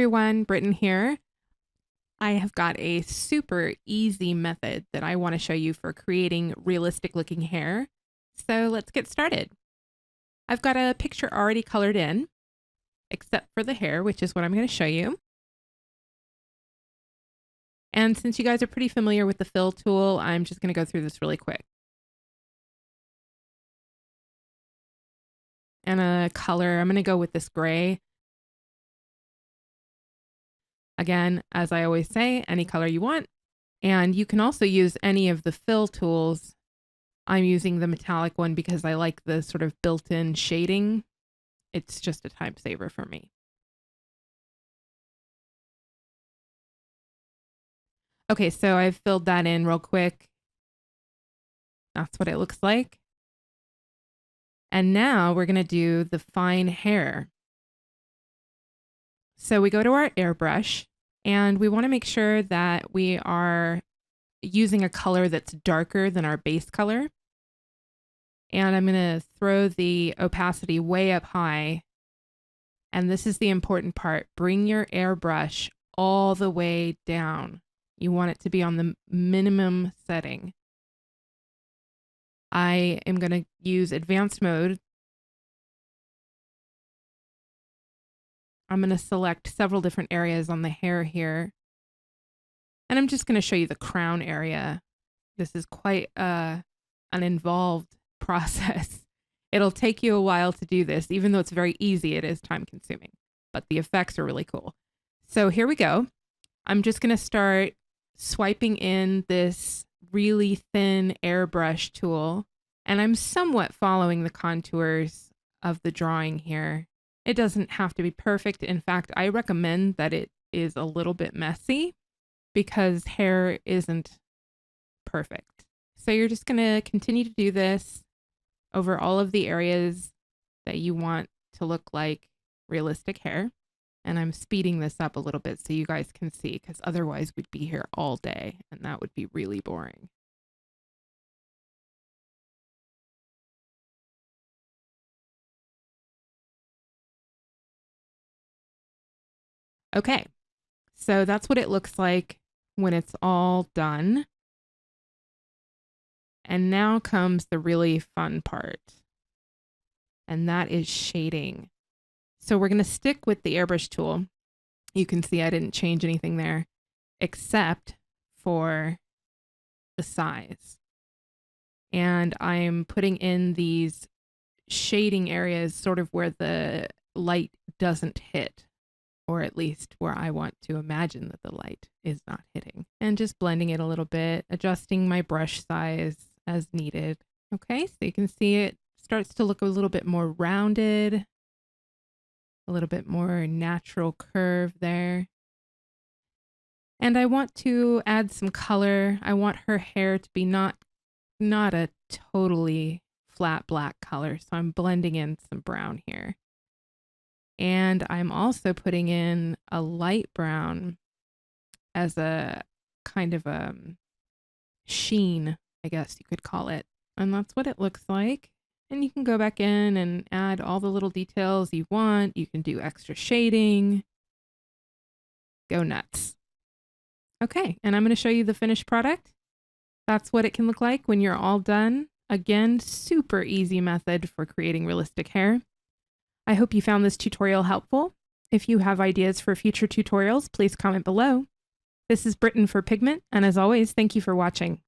everyone, Britton here. I have got a super easy method that I want to show you for creating realistic looking hair. So let's get started. I've got a picture already colored in, except for the hair, which is what I'm going to show you. And since you guys are pretty familiar with the fill tool, I'm just going to go through this really quick. And a color, I'm going to go with this gray. Again, as I always say, any color you want. And you can also use any of the fill tools. I'm using the metallic one because I like the sort of built-in shading. It's just a time saver for me. Okay, so I've filled that in real quick. That's what it looks like. And now we're going to do the fine hair. So we go to our airbrush and we want to make sure that we are using a color that's darker than our base color. And I'm going to throw the opacity way up high. And this is the important part. Bring your airbrush all the way down. You want it to be on the minimum setting. I am going to use advanced mode. I'm going to select several different areas on the hair here. And I'm just going to show you the crown area. This is quite an involved process. It'll take you a while to do this. Even though it's very easy, it is time consuming. But the effects are really cool. So here we go. I'm just going to start swiping in this really thin airbrush tool. And I'm somewhat following the contours of the drawing here. It doesn't have to be perfect. In fact, I recommend that it is a little bit messy because hair isn't perfect. So you're just going to continue to do this over all of the areas that you want to look like realistic hair. And I'm speeding this up a little bit so you guys can see, because otherwise we'd be here all day and that would be really boring. Okay, so that's what it looks like when it's all done. And now comes the really fun part, and that is shading. So we're going to stick with the airbrush tool. You can see I didn't change anything there except for the size. And I'm putting in these shading areas sort of where the light doesn't hit, or at least where I want to imagine that the light is not hitting. And just blending it a little bit, adjusting my brush size as needed. Okay, so you can see it starts to look a little bit more rounded, a little bit more natural curve there. And I want to add some color. I want her hair to be not a totally flat black color, so I'm blending in some brown here. And I'm also putting in a light brown as a kind of a sheen, I guess you could call it. And that's what it looks like. And you can go back in and add all the little details you want. You can do extra shading. Go nuts. Okay, and I'm going to show you the finished product. That's what it can look like when you're all done. Again, super easy method for creating realistic hair. I hope you found this tutorial helpful. If you have ideas for future tutorials, please comment below. This is Britton for Pigment, and as always, thank you for watching.